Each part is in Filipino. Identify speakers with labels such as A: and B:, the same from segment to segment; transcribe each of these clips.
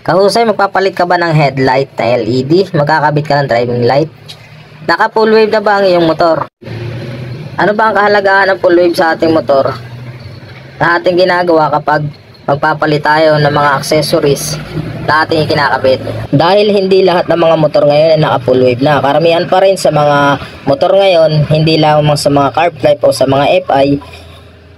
A: Kahusay, magpapalit ka ba ng headlight na LED? Magkakabit ka ng driving light? Naka full wave na ba ang iyong motor? Ano ba ang kahalagahan ng full wave sa ating motor na ating ginagawa kapag magpapalit tayo ng mga accessories na ating ikinakabit? Dahil hindi lahat ng mga motor ngayon ay naka full wave na. Karamihan pa rin sa mga motor ngayon, hindi lamang sa mga carb type o sa mga FI,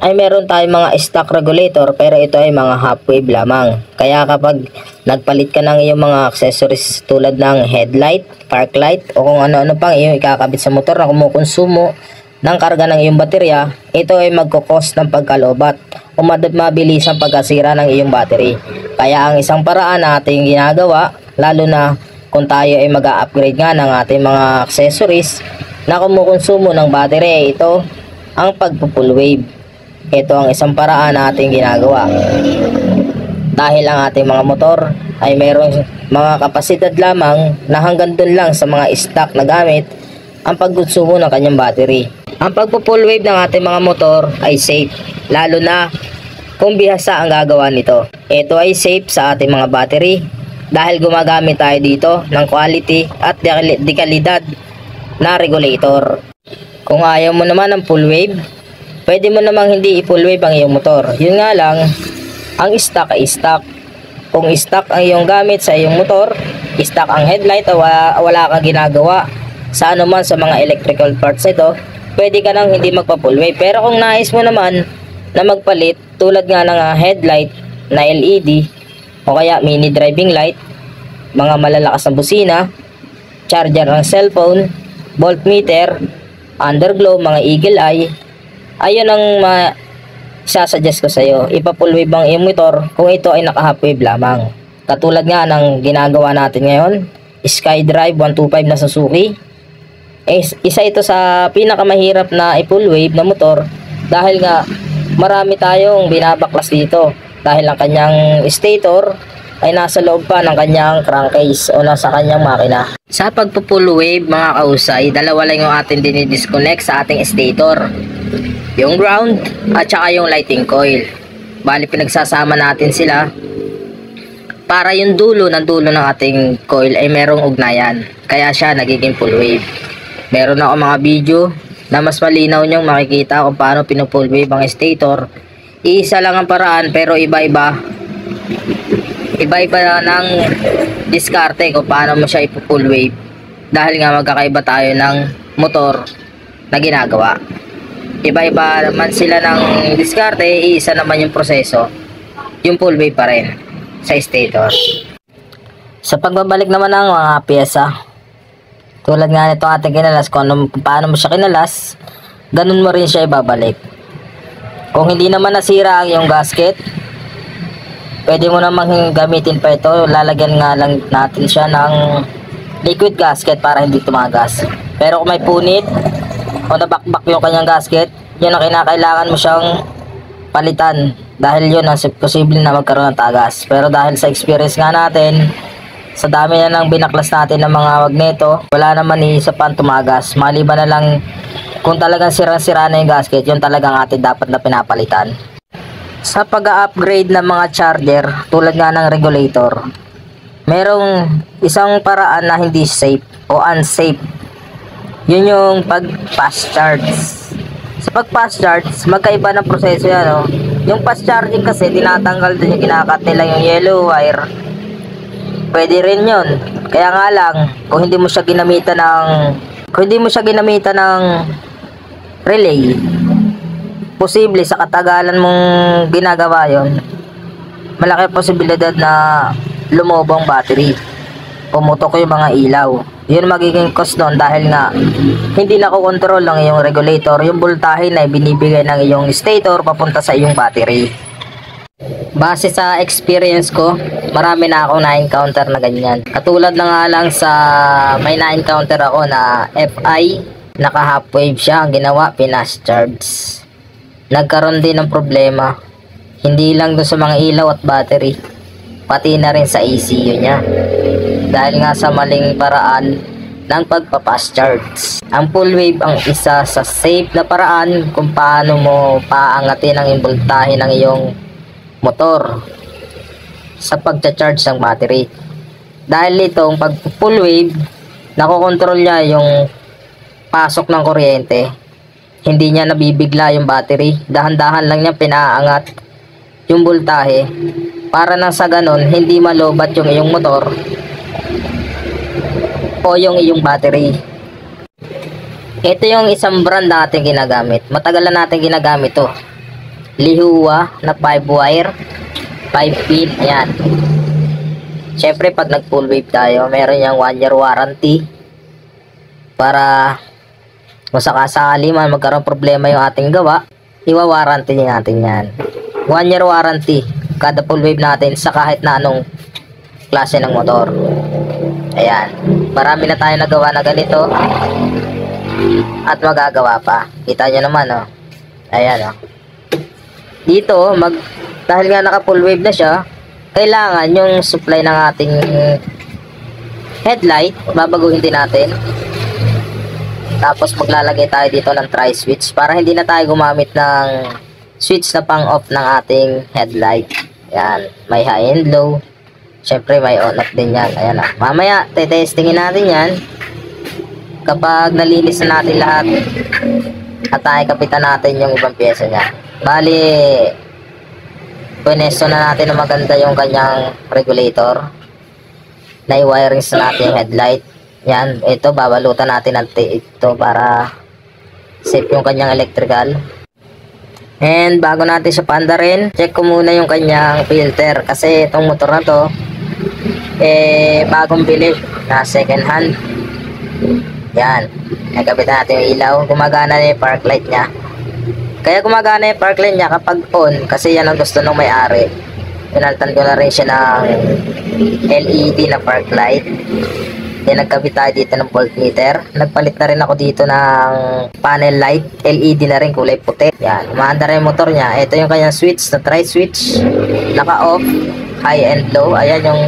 A: ay meron tayong mga stock regulator, pero ito ay mga half wave lamang. Kaya kapag nagpalit ka ng iyong mga accessories tulad ng headlight, park light o kung ano-ano pang iyong ikakabit sa motor na kumukonsumo ng karga ng iyong baterya, ito ay magkukos ng pagkalobat o mabilis ang pagkasira ng iyong battery. Kaya ang isang paraan na ating ginagawa, lalo na kung tayo ay mag-upgrade nga ng ating mga accessories na kumukonsumo ng battery, ito ang pagpo-full wave. Ito ang isang paraan na ating ginagawa. Dahil ang ating mga motor ay mayroong mga kapasidad lamang na hanggang dun lang sa mga stock na gamit ang pagkonsumo ng kanyang battery. Ang pagpo-full wave ng ating mga motor ay safe, lalo na kung bihasa ang gagawa nito. Ito ay safe sa ating mga battery dahil gumagamit tayo dito ng quality at dekalidad na regulator. Kung ayaw mo naman ng full wave, pwede mo namang hindi i-full wave ang iyong motor. Yun nga lang, ang stock ay stock. Kung stock ang iyong gamit sa iyong motor, stock ang headlight o wala kang ginagawa sa anuman sa mga electrical parts ito, pwede ka nang hindi magpa-full wave. Pero kung nais mo naman na magpalit tulad nga ng headlight na LED o kaya mini driving light, mga malalakas na busina, charger ng cellphone, voltmeter, underglow, mga eagle eye, ayun ang sasuggest ko sa iyo. Ipa-full wave ang iyong motor kung ito ay naka-half wave lamang. Katulad nga ng ginagawa natin ngayon, SkyDrive 125 na Suzuki. Isa ito sa pinakamahirap na i-full wave na motor dahil nga marami tayong binabaklas dito dahil ang kanyang stator ay nasa loob pa ng kanyang crankcase o nasa kanyang makina. Sa pagpo-full wave mga kausay, dalawa lang yung ating dinidisconnect sa ating stator, yung ground at saka yung lighting coil. Bali pinagsasama natin sila para yung dulo ng ating coil ay merong ugnayan, kaya siya nagiging full wave. Meron ako mga video na mas malinaw nyong makikita kung paano pinu-full wave ang stator. Isa lang ang paraan pero iba-iba ng diskarte kung paano mo siya ipo-full wave dahil nga magkakaiba tayo ng motor na ginagawa. Iba-iba naman sila ng diskarte, isa naman yung proseso, yung full wave pa rin sa stator. Sa pagbabalik naman ng mga pyesa, tulad nga nito ating kinalas, kung paano mo siya kinalas, ganun mo rin siya ibabalik. Kung hindi naman nasira ang iyong gasket, pwede mo namang gamitin pa ito. Lalagyan nga lang natin siya ng liquid gasket para hindi tumagas. Pero kung may punit o nabakbak yung kanyang gasket, yun ang kinakailangan mo siyang palitan dahil yun ang posible na magkaroon ng tagas. Pero dahil sa experience nga natin, sa dami na ng binaklas natin ng mga magneto, wala naman isa pang tumagas. Maliban na lang kung talagang sira-sira na yung gasket, yun talagang atin dapat na pinapalitan. Sa pag-upgrade ng mga charger tulad nga ng regulator, merong isang paraan na hindi safe o unsafe. Yun yung pag-fast charge. Sa pag-fast charge, magkaiba ng proseso yan. Oh. Yung fast charging kasi, tinatanggal din yung kinakat nila yung yellow wire. Pwede rin yun. Kaya nga lang, kung hindi mo siya ginamitan ng relay, posible sa katagalan mong ginagawa yon, malaki posibilidad na lumobo ang battery, pumutok yung mga ilaw. Yun magiging cost nun dahil nga hindi nakokontrol ng iyong regulator yung voltahe na binibigay ng iyong stator papunta sa iyong battery. Base sa experience ko, marami na akong na-encounter na ganyan. Katulad na nga lang sa may na-encounter ako na FI, naka half wave siya, ang ginawa pinas charge. Nagkaroon din ng problema, hindi lang doon sa mga ilaw at battery, pati na rin sa ECU niya, dahil nga sa maling paraan ng pagpa-fast charge. Ang full wave ang isa sa safe na paraan kung paano mo paangatin ang voltahe ng iyong motor. sa pagcha-charge ng battery. Dahil itong pag full wave, nakokontrol niya yung pasok ng kuryente. Hindi niya nabibigla yung battery. Dahan-dahan lang niya pinaangat yung voltahe para nang sa ganon hindi malobat yung iyong motor o yung iyong battery. Ito yung isang brand natin ginagamit. Matagal na natin ginagamit to. Lihua na 5 wire, 5 pin. Ayan. Syempre pag nag full wave tayo, meron yung 1 year warranty para kung sakasakali man magkaroon problema yung ating gawa, iwa-warranty natin yan. 1 year warranty kada full wave natin sa kahit na anong klase ng motor. Ayan. Marami na tayo nagawa na ganito at magagawa pa. Kita nyo naman, oh. Ayan, oh. Dito, dahil nga naka full wave na siya, kailangan yung supply ng ating headlight, babaguhin din natin. Tapos maglalagay tayo dito ng tri-switch para hindi na tayo gumamit ng switch na pang off ng ating headlight. Ayan, may high and low. Syempre may on off din yan. Ayan, oh. Mamaya, testingin natin yan. Kapag nalinis na natin lahat at kapitan natin yung ibang pyesa niya. Bali, pinesto na natin na maganda yung kanyang regulator. Na-wirings na natin yung headlight. Yan, ito babalutan natin ng ito para safe yung kanyang electrical. And bago natin siya paandarin, check ko muna yung kanyang filter kasi itong motor na to bagong bili na second hand. Yan, nagkapitan natin yung ilaw. Gumagana na yung park light nya. Kaya gumagana yung park light nya kapag on, kasi yan ang gusto ng may-ari. Pinaltan ko na rin siya ng LED na park light. Then nagkabit tayo dito ng voltmeter. Nagpalit na rin ako dito ng panel light, LED na rin, kulay puti. Yan, umaanda rin yung motor nya. Ito yung kanyang switch na tri-switch, naka off, high and low. Ayan yung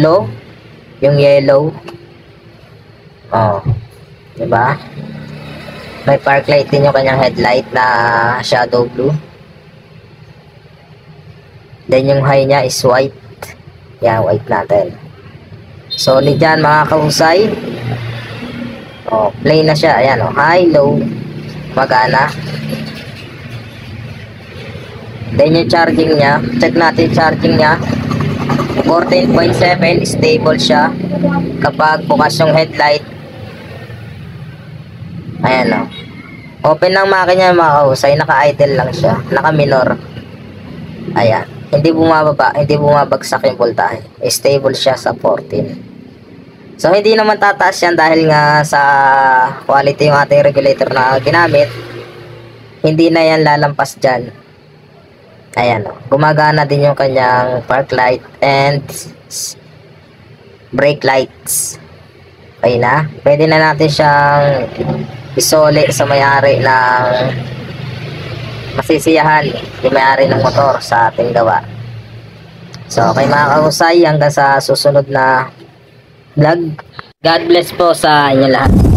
A: low, yung yellow. Oh, diba? May park light din yung kanyang headlight na shadow blue. Then yung high nya is white. Yan, white natin. Solid yan mga kahusay. Oh, plain na siya. Ayan, oh, high, low, magana. Then yung charging nya, check natin charging nya. 14.7, stable siya kapag bukas yung headlight. Ayan, oh. Open ng makina mga kahusay, naka-idle lang siya, naka-minor. Ayan, hindi bumababa, hindi bumabagsak yung voltahe. Stable siya sa 14. So hindi naman tataas yan dahil nga sa quality yung ating regulator na ginamit. Hindi na yan lalampas dyan. Ayan, oh. Gumagana din yung kanyang park light and brake lights. Okay na, pwede na natin siyang isole sa may-ari ng masisiyahan, yung may-ari ng motor sa ating gawa. So okay mga kahusay, hanggang sa susunod na vlog. God bless po sa inyo lahat.